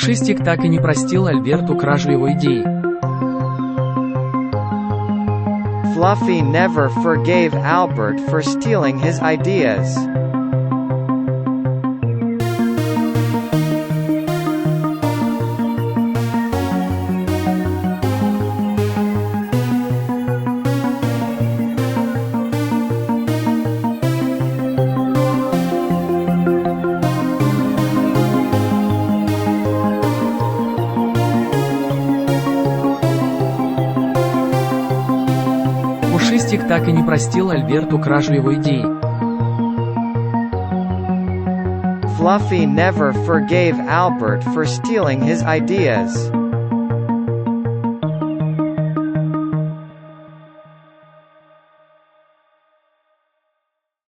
Пушистик так и не простил Альберту кражу его идей. Fluffy never forgave Albert for stealing his ideas. Пушистик так и не простил Альберту кражу его идей. Fluffy never forgave Albert for stealing his ideas.